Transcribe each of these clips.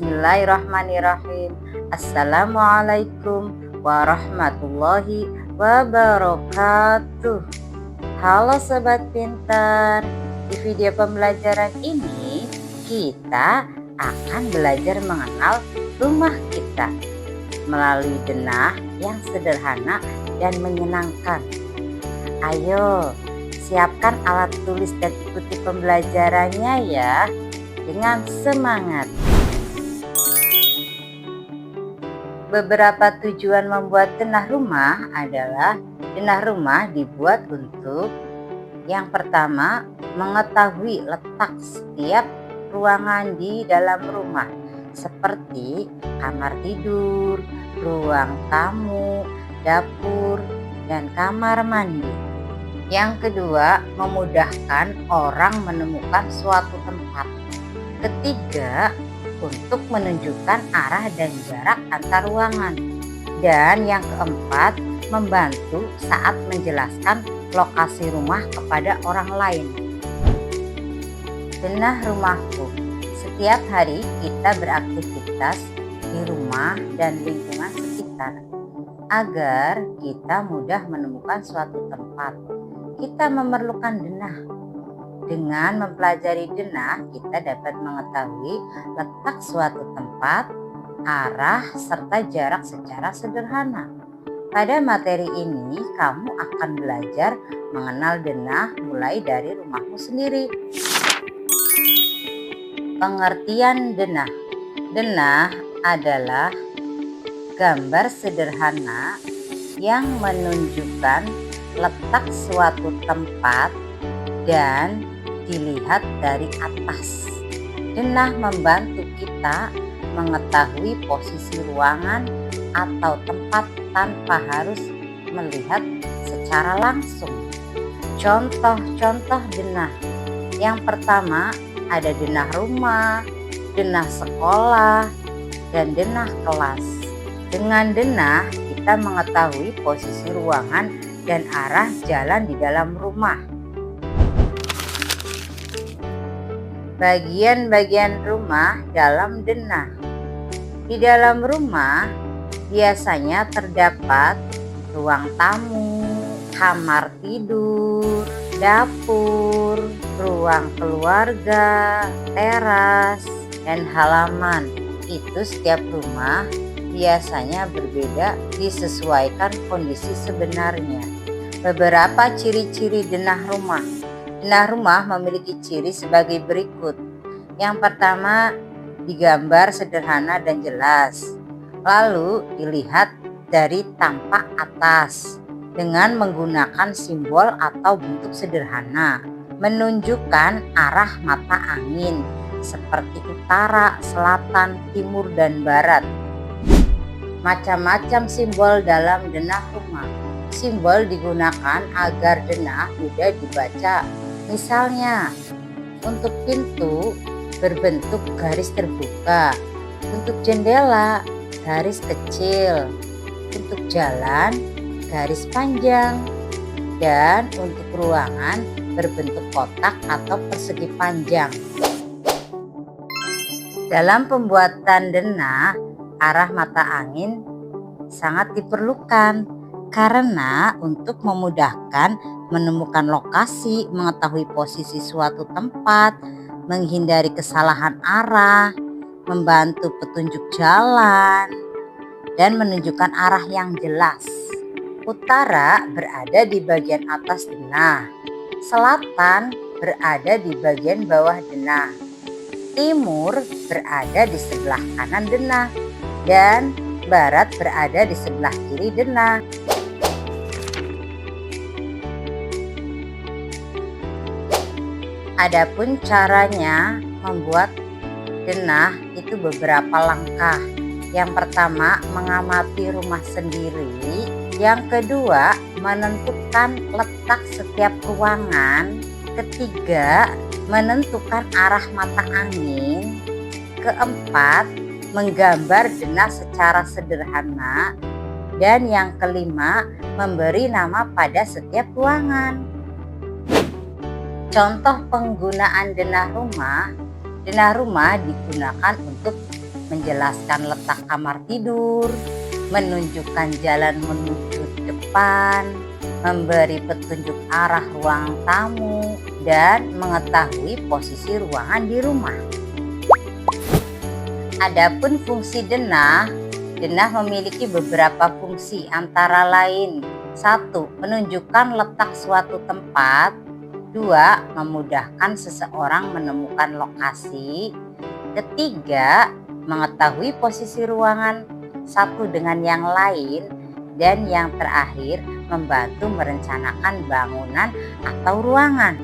Bismillahirrahmanirrahim. Assalamualaikum warahmatullahi wabarakatuh. Halo sobat pintar. Di video pembelajaran ini kita akan belajar mengenal rumah kita melalui denah yang sederhana dan menyenangkan. Ayo, siapkan alat tulis dan ikuti pembelajarannya ya dengan semangat. Beberapa tujuan membuat denah rumah adalah denah rumah dibuat untuk yang pertama, mengetahui letak setiap ruangan di dalam rumah seperti kamar tidur, ruang tamu, dapur, dan kamar mandi. Yang kedua, memudahkan orang menemukan suatu tempat. Ketiga, untuk menunjukkan arah dan jarak antar ruangan. Dan yang keempat, membantu saat menjelaskan lokasi rumah kepada orang lain. Denah rumahku. Setiap hari kita beraktivitas di rumah dan lingkungan sekitar. Agar kita mudah menemukan suatu tempat, kita memerlukan denah. Dengan mempelajari denah, kita dapat mengetahui letak suatu tempat, arah, serta jarak secara sederhana. Pada materi ini, kamu akan belajar mengenal denah mulai dari rumahmu sendiri. Pengertian denah. Denah adalah gambar sederhana yang menunjukkan letak suatu tempat dan dilihat dari atas. Denah membantu kita mengetahui posisi ruangan atau tempat tanpa harus melihat secara langsung. Contoh-contoh denah. Yang pertama ada denah rumah, denah sekolah, dan denah kelas. Dengan denah kita mengetahui posisi ruangan dan arah jalan di dalam rumah. Bagian-bagian rumah dalam denah. Di dalam rumah biasanya terdapat ruang tamu, kamar tidur, dapur, ruang keluarga, teras, dan halaman. Itu setiap rumah biasanya berbeda disesuaikan kondisi sebenarnya. Beberapa ciri-ciri denah rumah. Denah rumah memiliki ciri sebagai berikut. Yang pertama, digambar sederhana dan jelas. Lalu dilihat dari tampak atas dengan menggunakan simbol atau bentuk sederhana, menunjukkan arah mata angin seperti utara, selatan, timur, dan barat. Macam-macam simbol dalam denah rumah. Simbol digunakan agar denah mudah dibaca. Misalnya, untuk pintu berbentuk garis terbuka, untuk jendela garis kecil, untuk jalan garis panjang, dan untuk ruangan berbentuk kotak atau persegi panjang. Dalam pembuatan denah, arah mata angin sangat diperlukan karena untuk memudahkan menemukan lokasi, mengetahui posisi suatu tempat, menghindari kesalahan arah, membantu petunjuk jalan, dan menunjukkan arah yang jelas. Utara berada di bagian atas denah, selatan berada di bagian bawah denah, timur berada di sebelah kanan denah, dan barat berada di sebelah kiri denah. Adapun caranya membuat denah itu beberapa langkah. Yang pertama, mengamati rumah sendiri. Yang kedua, menentukan letak setiap ruangan. Ketiga, menentukan arah mata angin. Keempat, menggambar denah secara sederhana. Dan yang kelima, memberi nama pada setiap ruangan. Contoh penggunaan denah rumah digunakan untuk menjelaskan letak kamar tidur, menunjukkan jalan menuju depan, memberi petunjuk arah ruang tamu, dan mengetahui posisi ruangan di rumah. Adapun fungsi denah memiliki beberapa fungsi antara lain: 1. Menunjukkan letak suatu tempat. 2. Memudahkan seseorang menemukan lokasi. Ketiga, mengetahui posisi ruangan satu dengan yang lain. Dan yang terakhir, membantu merencanakan bangunan atau ruangan.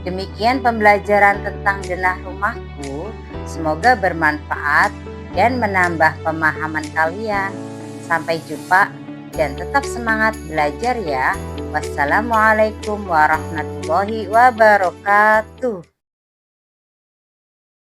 Demikian pembelajaran tentang denah rumahku. Semoga bermanfaat dan menambah pemahaman kalian. Sampai jumpa dan tetap semangat belajar ya. Wassalamualaikum warahmatullahi wabarakatuh.